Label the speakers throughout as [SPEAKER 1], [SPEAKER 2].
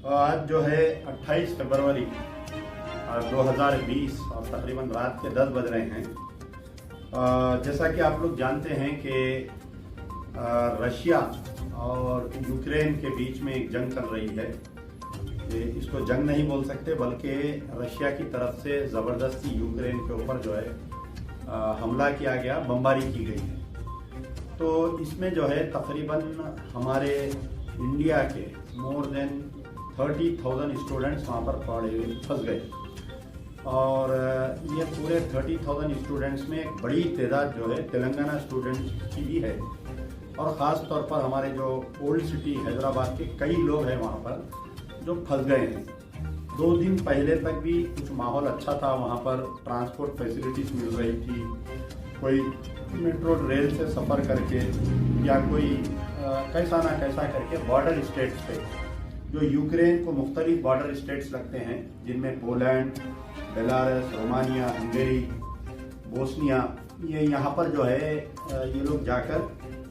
[SPEAKER 1] आज जो है 28 फरवरी 2020 और तकरीबन रात के 10 बज रहे हैं। जैसा कि आप लोग जानते हैं कि रशिया और यूक्रेन के बीच में एक जंग चल रही है। इसको जंग नहीं बोल सकते, बल्कि रशिया की तरफ से ज़बरदस्ती यूक्रेन के ऊपर जो है हमला किया गया, बमबारी की गई है। तो इसमें जो है तकरीबन हमारे इंडिया के मोर देन 30,000 स्टूडेंट्स वहाँ पर फंस गए। और ये पूरे 30,000 स्टूडेंट्स में एक बड़ी तादाद जो है तेलंगाना स्टूडेंट्स की भी है, और ख़ास तौर पर हमारे जो ओल्ड सिटी हैदराबाद के कई लोग हैं वहाँ पर जो फंस गए हैं। 2 दिन पहले तक भी कुछ माहौल अच्छा था, वहाँ पर ट्रांसपोर्ट फैसिलिटीज़ मिल रही थी, कोई मेट्रो रेल से सफ़र करके या कोई कैसा ना कैसा करके बॉर्डर स्टेट्स पे, जो यूक्रेन को मुख्तलिफ बॉर्डर स्टेट्स लगते हैं जिनमें Poland, Belarus, Romania, Hungary, Bosnia, ये यहाँ पर जो है ये लोग जाकर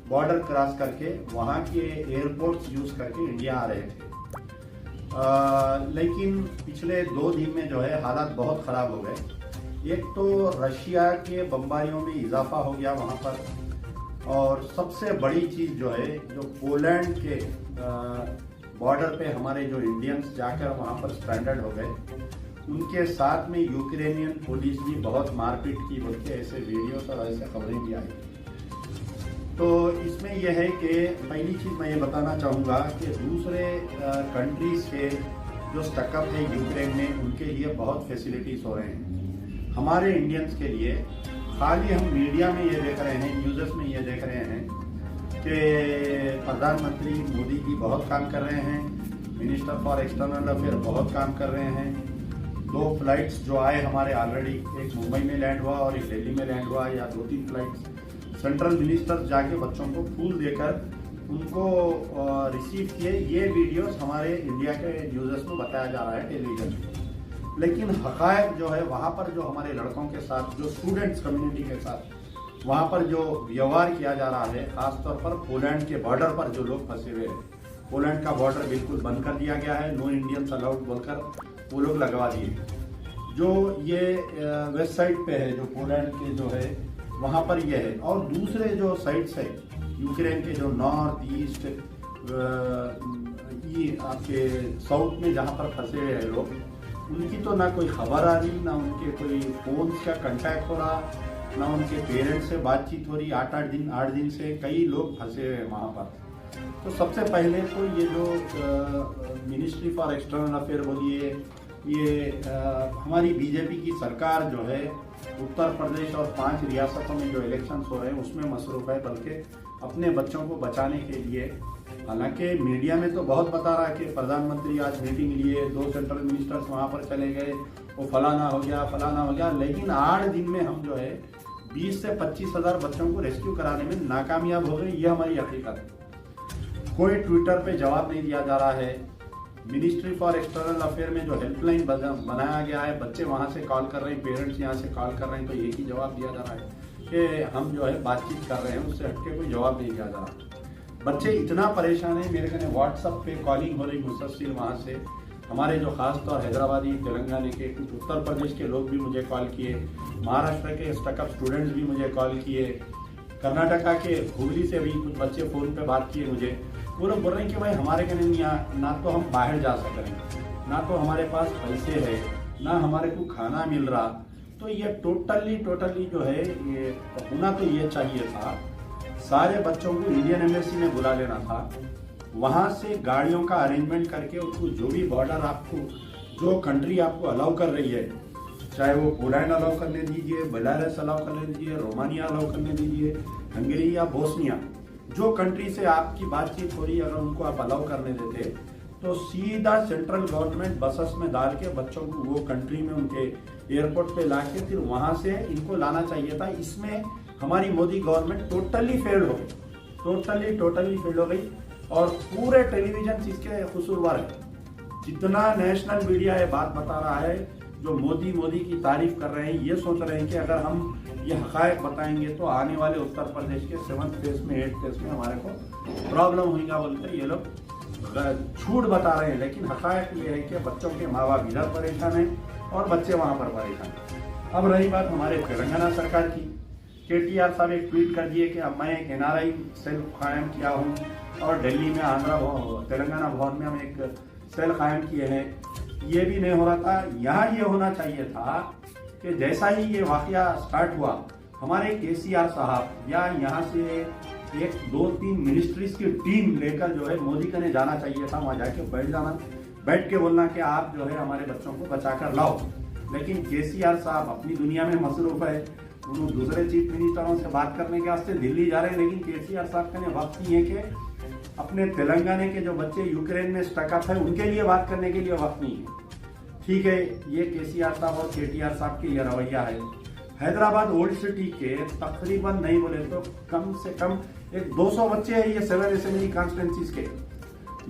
[SPEAKER 1] बॉर्डर क्रॉस करके वहाँ के एयरपोर्ट्स यूज़ करके इंडिया आ रहे थे। लेकिन पिछले 2 दिन में जो है हालात बहुत ख़राब हो गए। एक तो रशिया के बमबारियों में इजाफा हो गया वहाँ पर, और सबसे बड़ी चीज़ जो है, जो पोलैंड के बॉर्डर पे हमारे जो इंडियंस जाकर वहाँ पर स्ट्रैंडेड हो गए, उनके साथ में यूक्रेनियन पुलिस भी बहुत मारपीट की, बल्कि ऐसे वीडियोस और ऐसे खबरें भी आई। तो इसमें यह है कि पहली चीज़ मैं ये बताना चाहूँगा कि दूसरे कंट्रीज़ के जो स्टकअप है यूक्रेन में, उनके लिए बहुत फैसिलिटीज़ हो रहे हैं। हमारे इंडियंस के लिए खाली हम मीडिया में ये देख रहे हैं, न्यूज़ में ये देख रहे हैं कि प्रधानमंत्री मोदी जी बहुत काम कर रहे हैं, मिनिस्टर फॉर एक्सटर्नल अफेयर बहुत काम कर रहे हैं। 2 फ्लाइट्स जो आए हमारे ऑलरेडी, एक मुंबई में लैंड हुआ और एक दिल्ली में लैंड हुआ, या 2-3 फ्लाइट्स। सेंट्रल मिनिस्टर जाके बच्चों को फूल देकर उनको रिसीव किए। ये वीडियोस हमारे इंडिया के न्यूज़ में बताया जा रहा है, टेलीविजन पे। लेकिन हक़ायक़ जो है वहाँ पर, जो हमारे लड़कों के साथ, जो स्टूडेंट्स कम्युनिटी के साथ वहाँ पर जो व्यवहार किया जा रहा है, ख़ासतौर पर पोलैंड के बॉर्डर पर जो लोग फंसे हुए हैं, पोलैंड का बॉर्डर बिल्कुल बंद कर दिया गया है, नो इंडियंस अलाउड बोलकर वो लोग लगवा दिए। जो ये वेस्ट साइड पे है, जो पोलैंड के जो है वहाँ पर ये है। और दूसरे जो साइड्स है यूक्रेन के, जो नॉर्थ ईस्ट, ये आपके साउथ में जहाँ पर फंसे हुए हैं लोग, उनकी तो ना कोई खबर आ रही, ना उनके कोई फोन्स का कांटेक्ट हो रहा, ना उनके पेरेंट्स से बातचीत हो रही। 8 दिन से कई लोग फंसे हुए हैं वहाँ पर। तो सबसे पहले तो ये जो मिनिस्ट्री फॉर एक्सटर्नल अफेयर बोलिए, ये हमारी बीजेपी की सरकार जो है उत्तर प्रदेश और 5 रियासतों में जो इलेक्शंस हो रहे हैं उसमें मसरूफ़ है, बल्कि अपने बच्चों को बचाने के लिए। हालांकि मीडिया में तो बहुत बता रहा है कि प्रधानमंत्री आज मीटिंग लिए, 2 सेंट्रल मिनिस्टर्स वहाँ पर चले गए, वो फलाना हो गया, लेकिन 8 दिन में हम जो है 20 से 25 हज़ार बच्चों को रेस्क्यू कराने में नाकामयाब हो गए। ये हमारी हकीकत है। कोई ट्विटर पे जवाब नहीं दिया जा रहा है। मिनिस्ट्री फॉर एक्सटर्नल अफेयर में जो हेल्पलाइन बनाया गया है, बच्चे वहाँ से कॉल कर रहे हैं, पेरेंट्स यहाँ से कॉल कर रहे हैं, तो एक ही जवाब दिया जा रहा है कि हम जो है बातचीत कर रहे हैं, उससे हटके कोई जवाब नहीं दिया जा रहा। बच्चे इतना परेशान हैं, मेरे कहने व्हाट्सएप पे कॉलिंग हो रही मुसलसल वहाँ से। हमारे जो खास तौर हैदराबादी, तेलंगाना के, कुछ उत्तर प्रदेश के लोग भी मुझे कॉल किए, महाराष्ट्र के स्टकअप स्टूडेंट्स भी मुझे कॉल किए, कर्नाटका के हुगली से भी कुछ बच्चे फ़ोन पे बात किए मुझे। वो लोग बोल रहे हैं कि भाई हमारे कहने ना तो हम बाहर जा सक रहे हैं, ना तो हमारे पास पैसे है, ना हमारे को खाना मिल रहा। तो ये टोटली जो है, ये होना तो ये चाहिए था, सारे बच्चों को इंडियन एम्बेसी में बुला लेना था, वहाँ से गाड़ियों का अरेंजमेंट करके उनको जो भी बॉर्डर आपको, जो कंट्री आपको अलाउ कर रही है, चाहे वो पोलैंड अलाउ करने दीजिए, बेलारस अलाउ करने दीजिए, रोमानिया अलाउ करने दीजिए, हंगरी या बोस्निया, जो कंट्री से आपकी बातचीत हो रही है, अगर उनको आप अलाउ करने देते तो सीधा सेंट्रल गवर्नमेंट बसेस में डाल के बच्चों को वो कंट्री में उनके एयरपोर्ट पे लाके फिर वहाँ से इनको लाना चाहिए था। इसमें हमारी मोदी गवर्नमेंट टोटली फेल हो गई, टोटली फेल हो गई। और पूरे टेलीविजन इसके कसूरवार है। जितना नेशनल मीडिया ये बात बता रहा है, जो मोदी की तारीफ कर रहे हैं, ये सोच रहे हैं कि अगर हम ये हक़ायक़ बताएंगे तो आने वाले उत्तर प्रदेश के 7th फेज में 8th फेज में हमारे को प्रॉब्लम होगा बोलकर ये लोग झूठ बता रहे हैं, लेकिन हक़ाइक़ ये है कि बच्चों के माँ बाप इधर परेशान हैं और बच्चे वहाँ पर परेशान हैं। अब रही बात हमारे तेलंगाना सरकार की, KTR साहब एक ट्वीट कर दिए कि अब मैं एक NRI सेल कायम किया हूँ और दिल्ली में तेलंगाना भवन में हम एक सेल कायम किए हैं। ये भी नहीं हो रहा था। यहाँ ये होना चाहिए था कि जैसा ही ये वाक़या स्टार्ट हुआ, हमारे KCR साहब या यहाँ से एक 2-3 मिनिस्ट्रीज की टीम लेकर जो है मोदी का ने जाना चाहिए था, वहाँ जाके बैठ के बोलना कि आप जो है हमारे बच्चों को बचा कर लाओ। लेकिन KCR साहब अपनी दुनिया में मसरूफ है, उन्होंने दूसरे चीफ मिनिस्टरों से बात करने के वास्ते दिल्ली जा रहे हैं, लेकिन KCR साहब का वक्त नहीं है कि अपने तेलंगाना के जो बच्चे यूक्रेन में स्टकअप है उनके लिए बात करने के लिए वक्त नहीं है। ठीक है, ये KCR साहब और KTR साहब के ये रवैया है। हैदराबाद ओल्ड सिटी के तकरीबन नहीं बोले तो कम से कम एक 200 बच्चे हैं ये 7 असेंबली कॉन्स्टिट्यूंसीज के।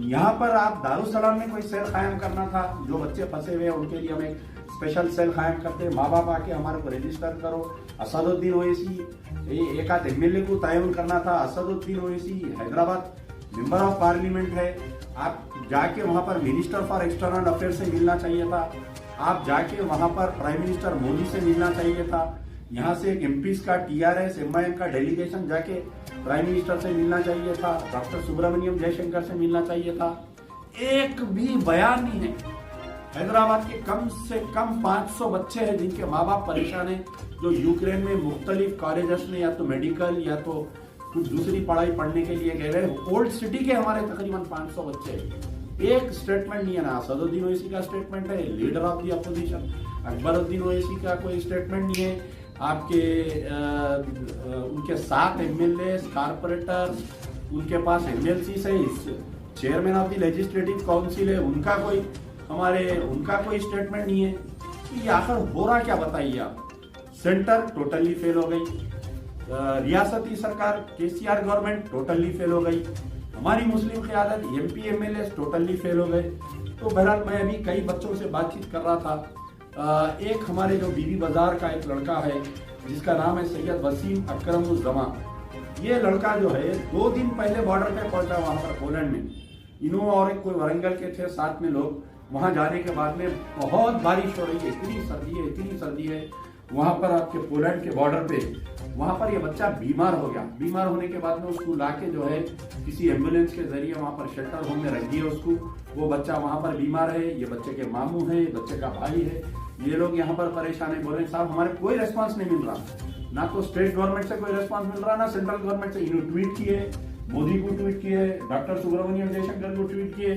[SPEAKER 1] यहाँ पर आप दारुसलाम में कोई सेल कायम करना था, जो बच्चे फंसे हुए हैं उनके लिए हम एक स्पेशल सेल कायम करते हैं, माँ बाप आके हमारे को रजिस्टर करो। असदुद्दीन ओवैसी एक आध MLA को तयन करना था। Asaduddin Owaisi Hyderabad member of parliament है, आप जाके वहाँ पर मिनिस्टर फॉर एक्सटर्नल अफेयर से मिलना चाहिए था, आप जाके वहाँ पर प्राइम मिनिस्टर मोदी से मिलना चाहिए था। यहाँ से एक MPs का TRS MIM का डेलीगेशन जाके प्राइम मिनिस्टर से मिलना चाहिए था, डॉक्टर सुब्रमण्यम जयशंकर से मिलना चाहिए था। एक भी बयान नहीं है। हैदराबाद के कम से कम 500 बच्चे हैं जिनके माँ बाप परेशान हैं, जो यूक्रेन में मुख्तलिफ कॉलेजेस में या तो मेडिकल या तो कुछ दूसरी पढ़ाई पढ़ने के लिए गए हैं। ओल्ड सिटी के हमारे तकरीबन 500 बच्चे हैं। एक स्टेटमेंट नहीं है ना असदुद्दीन ओवैसी का स्टेटमेंट है, leader of the opposition Akbaruddin Owaisi का कोई स्टेटमेंट नहीं है, आपके उनके 7 MLA कारपोरेटर, उनके पास MLC है, chairman of the legislative council है, उनका कोई स्टेटमेंट नहीं है। तो ये आखिर हो रहा क्या बताइए आप। सेंटर टोटली फेल हो गई, रियासती सरकार KCR गवर्नमेंट टोटली फेल हो गई, हमारी मुस्लिम क़यादत MP MLA टोटली फेल हो गए। तो बहरहाल मैं अभी कई बच्चों से बातचीत कर रहा था। एक हमारे जो बीबी बाजार का एक लड़का है जिसका नाम है सैयद वसीम अकरमुज़्ज़मा, ये लड़का जो है 2 दिन पहले बॉर्डर पे पहुंचा वहां पर पोलैंड में। इन्हों और एक कोई वरंगल के थे साथ में लोग। वहां जाने के बाद में बहुत बारिश हो रही है, इतनी सर्दी है वहां पर आपके पोलैंड के बॉर्डर पे। वहां पर ये बच्चा बीमार हो गया। बीमार होने के बाद में उसको लाके जो है किसी एम्बुलेंस के जरिए वहां पर शेल्टर होम में रख दिया उसको। वो बच्चा वहां पर बीमार है, ये बच्चे के मामू है, बच्चे का भाई है, ये लोग यहाँ पर परेशान है। बोल रहे साहब हमारे कोई रेस्पॉन्स नहीं मिल रहा, ना तो स्टेट गवर्नमेंट से कोई रेस्पॉन्स मिल रहा, ना सेंट्रल गवर्नमेंट से। इन्होंने ट्वीट किए, मोदी को ट्वीट किए, डॉक्टर सुब्रमण्यम जयशंकर को ट्वीट किए,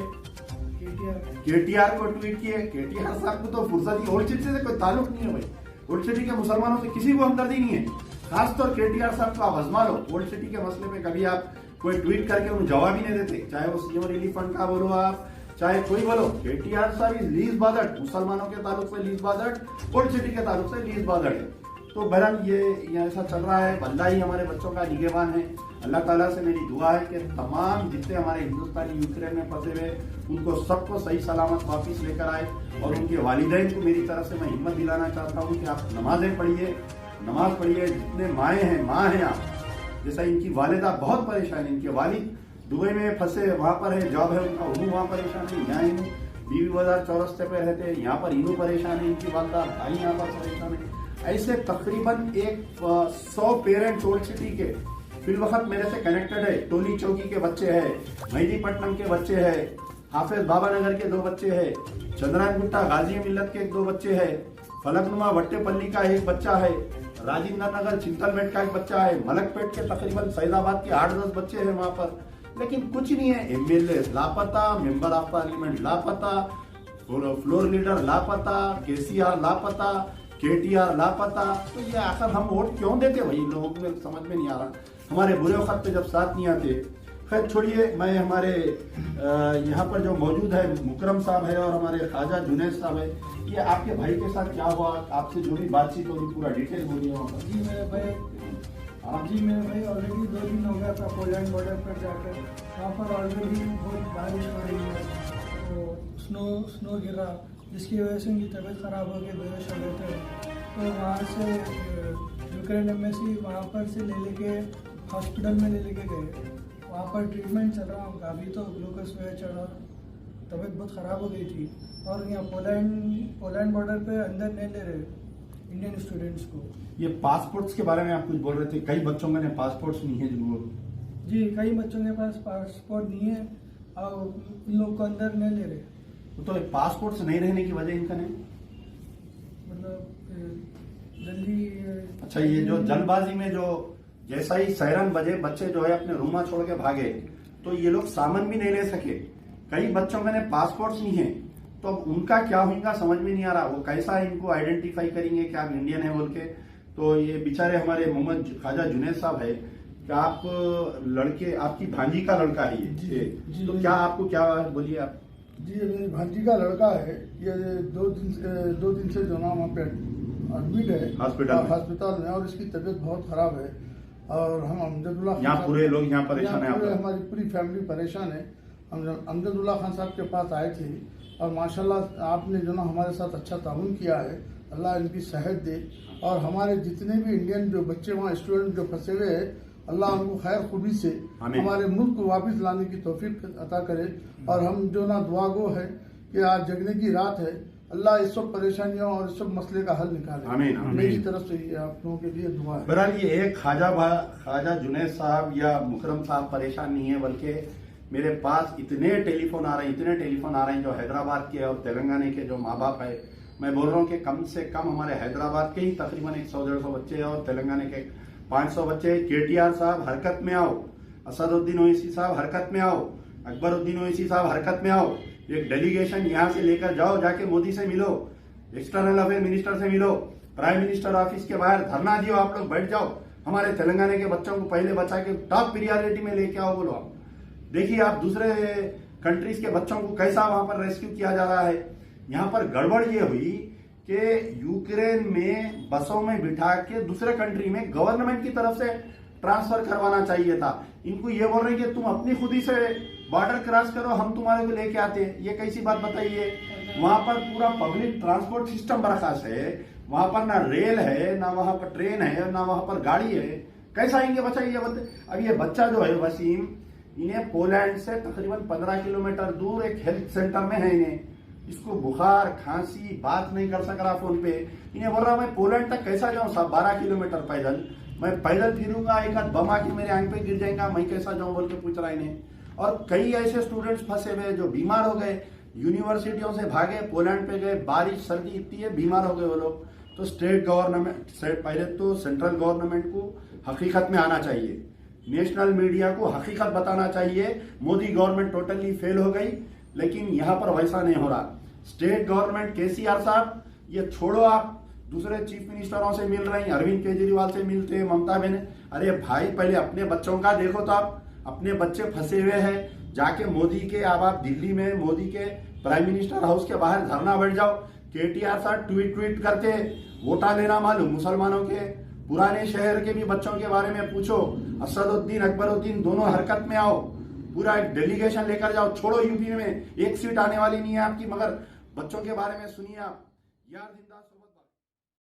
[SPEAKER 1] KTR को ट्वीट किए। KTR साहब को तो फुर्सत ओल्ड सिटी से कोई ताल्लुक नहीं है भाई। ओल्ड सिटी के मुसलमानों से किसी को हमदर्दी नहीं है, खासतौर KTR साहब को आप आजमा लो। ओल्ड सिटी के मसले पे कभी आप कोई ट्वीट करके उन्हें जवाब ही नहीं देते, चाहे वो CM रिलीफ फंड का बोलो आप, चाहे कोई बोलो। KTR साहब इज लीज बादर्ड, मुसलमानों के ताल्लुक से लीज बादर्ड, ओल्ड सिटी के ताल्लुक से लीज बादर्ड है। तो बहरहाल ये ऐसा चल रहा है। अल्लाह ही हमारे बच्चों का निगहबान है। अल्लाह ताला से मेरी दुआ है कि तमाम जितने हमारे हिंदुस्तानी यूक्रेन में फंसे हुए उनको सबको सही सलामत वापस लेकर आए। और उनके वालिदैन को मेरी तरफ से मैं हिम्मत दिलाना चाहता हूँ कि आप नमाज पढ़िए। जितने माँ हैं आप, जैसा इनकी वालिदा बहुत परेशान है, इनके वालिद दुबई में फंसे, वहाँ पर है, जॉब है उनका, उन्हों वहाँ परेशान है, यहाँ इन्हों बीबी बाजार चौरस्ते पे रहते हैं, यहाँ पर इन्हों परेशान है, इनकी वालदा भाई यहाँ पर परेशान है। ऐसे तकरीबन 100 पेरेंट्स ओल्ड सिटी के फिल वक्त मेरे से कनेक्टेड है। टोली चौकी के बच्चे हैं, मेहदीपट्टनम के बच्चे हैं, हाफिज बाबा नगर के 2 बच्चे हैं, चंद्रायन गुट्टा गाजी मिल्लत के 2 बच्चे हैं, फलकनुमा वट्टेपल्ली का 1 बच्चा है, राजेंद्र नगर चिंतलमेट का 1 बच्चा है, मलकपेट के तकरीबन फैजाबाद के 8-10 बच्चे हैं वहां पर। लेकिन कुछ नहीं है। MLA लापता, मेंबर ऑफ पार्लियामेंट लापता, फ्लोर लीडर लापता, KCR लापता, KTR लापता। तो ये आखिर हम वोट क्यों देते भाई, लोगों को समझ में नहीं आ रहा। हमारे बुरे वक्त पे जब साथ नहीं आते। खैर छोड़िए, मैं हमारे यहाँ पर जो मौजूद है मुकरम साहब है और हमारे ख्वाजा जुनैद साहब है, ये आपके भाई के साथ क्या हुआ, आपसे जो भी बातचीत होगी पूरा डिटेल बोलिए वहाँ पर।
[SPEAKER 2] जी मेरे भाई ऑलरेडी 2 दिन हो गया था पोलैंड बॉर्डर पर जाकर। वहाँ पर ऑलरेडी बहुत बारिश हो रही है, तो स्नो गिरा, जिसकी वजह से उनकी तबीयत ख़राब हो गई, बेहोश हो गए थे। तो वहाँ से यूक्रेन एम्बेसी वहाँ पर से ले लेके हॉस्पिटल में ले लेके गए। वहाँ पर ट्रीटमेंट चल रहा, अभी तो ग्लूकोज वगैरह चढ़ा, तबीयत बहुत ख़राब हो गई थी। और यहाँ पोलैंड बॉर्डर पे अंदर नहीं ले रहे इंडियन स्टूडेंट्स को।
[SPEAKER 1] ये पासपोर्ट्स के बारे में आप कुछ बोल रहे थे, कई बच्चों के पासपोर्ट्स नहीं है जो।
[SPEAKER 2] जी, कई बच्चों के पास पासपोर्ट नहीं है और उन लोग को अंदर नहीं ले रहे।
[SPEAKER 1] तो पासपोर्ट्स नहीं रहने की वजह इनका नहीं,
[SPEAKER 2] मतलब जल्दी।
[SPEAKER 1] अच्छा, ये जो जल्दबाजी में जो जैसा ही सायरन बजे बच्चे जो है अपने रूमा छोड़ के भागे, तो ये लोग सामान भी नहीं ले सके। कई बच्चों के पासपोर्ट्स नहीं है, तो अब उनका क्या होगा समझ में नहीं आ रहा। वो कैसा इनको आइडेंटिफाई करेंगे कि आप इंडियन है बोल के। तो ये बेचारे हमारे मोहम्मद ख्वाजा जुनैद साहब है कि आप लड़के, आपकी भांजी का लड़का है ये।
[SPEAKER 2] जी,
[SPEAKER 1] तो
[SPEAKER 2] जी,
[SPEAKER 1] क्या आपको क्या बोलिए आप।
[SPEAKER 3] जी, मेरी भांजी का लड़का है। ये 2 दिन से जो ना वहाँ पे एडमिट है हॉस्पिटल में, और इसकी तबीयत बहुत खराब है। और हम अमजदुल्ला
[SPEAKER 1] यहाँ पूरे लोग यहाँ परेशान है,
[SPEAKER 3] हमारी पूरी फैमिली परेशान है। हम अमजदुल्ला खान साहब के पास आए थे, और माशाल्लाह आपने जो ना हमारे साथ अच्छा ताउन किया है। अल्लाह इनकी सेहत दे, और हमारे जितने भी इंडियन जो बच्चे वहाँ स्टूडेंट जो फंसे हुए हैं, अल्लाह उनको खैर खूबी से हमारे मुल्क को वापस लाने की तौफीक अता करे। और हम जो ना दुआ गो है कि आज जगने की रात है, अल्लाह इस सब परेशानियों और इस सब मसले का हल निकाले।
[SPEAKER 1] आमीन, आमीन।
[SPEAKER 3] मेरी तरफ से ये आप लोगों के लिए दुआ है।
[SPEAKER 1] बहरहाल ये एक ख्वाजा जुनैद साहब या मुकरम साहब परेशान नहीं है, बल्कि मेरे पास इतने टेलीफोन आ रहे हैं जो हैदराबाद के और तेलंगाना के जो माँ बाप है। मैं बोल रहा हूँ कि कम से कम हमारे हैदराबाद के ही तकरीबन 100-150 बच्चे और तेलंगाना के 500 बच्चे। केटीआर साहब हरकत में आओ, असदुद्दीन ओवैसी साहब हरकत में आओ, अकबरुद्दीन ओवैसी साहब हरकत में आओ। एक डेलीगेशन यहाँ से लेकर जाओ, जाके मोदी से मिलो, एक्सटर्नल अफेयर मिनिस्टर से मिलो, प्राइम मिनिस्टर ऑफिस के बाहर धरना दियो, आप लोग बैठ जाओ, हमारे तेलंगाना के बच्चों को पहले बचा के टॉप प्रियोरिटी में लेके आओ। बोलो आप देखिए, आप दूसरे कंट्रीज के बच्चों को कैसा वहां पर रेस्क्यू किया जा रहा है। यहाँ पर गड़बड़ ये हुई कि यूक्रेन में बसों में बिठा के दूसरे कंट्री में गवर्नमेंट की तरफ से ट्रांसफर करवाना चाहिए था। इनको ये बोल रहे हैं कि तुम अपनी खुदी से बॉर्डर क्रॉस करो, हम तुम्हारे को लेके आते हैं। ये कैसी बात बताइए। वहां पर पूरा पब्लिक ट्रांसपोर्ट सिस्टम बरखास्त है, वहां पर ना रेल है, ना वहां पर ट्रेन है, ना वहां पर गाड़ी है। कैसा आएंगे बताइए। अब ये बच्चा जो है वसीम, इन्हें पोलैंड से तकरीबन 15 किलोमीटर दूर एक हेल्थ सेंटर में है। इन्हें इसको बुखार, खांसी, बात नहीं कर सक रहा फोन पे। इन्हें बोल रहा मैं पोलैंड तक कैसा जाऊं साहब, 12 किलोमीटर पैदल, मैं पैदल फिरूंगा, एक आध बम आके मेरे आंख पे गिर जाएगा, मैं कैसा जाऊं बोल के पूछ रहा इन्हें। और कई ऐसे स्टूडेंट्स फंसे हुए जो बीमार हो गए, यूनिवर्सिटियों से भागे, पोलैंड पे गए, बारिश सर्दी इतनी है, बीमार हो गए वो लोग। तो स्टेट गवर्नमेंट पहले तो सेंट्रल गवर्नमेंट को हकीकत में आना चाहिए, नेशनल मीडिया को हकीकत बताना चाहिए। मोदी गवर्नमेंट टोटली फेल हो गई, लेकिन यहाँ पर वैसा नहीं हो रहा। स्टेट गवर्नमेंट केसीआर साहब ये छोड़ो, आप दूसरे चीफ मिनिस्टरों से मिल रहे हैं, अरविंद केजरीवाल से मिलते हैं, ममता बहन। अरे भाई पहले अपने बच्चों का देखो। तो आप अपने बच्चे फंसे हुए हैं, जाके मोदी के, अब आप दिल्ली में मोदी के प्राइम मिनिस्टर हाउस के बाहर धरना बैठ जाओ। केटीआर साहब ट्वीट करते वोटा लेना मालूम मुसलमानों के, पुराने शहर के भी बच्चों के बारे में पूछो, असदुद्दीन अकबरुद्दीन दोनों हरकत में आओ, पूरा एक डेलीगेशन लेकर जाओ। छोड़ो यूपी में एक सीट आने वाली नहीं है आपकी, मगर बच्चों के बारे में सुनिए आप यार। जिंदा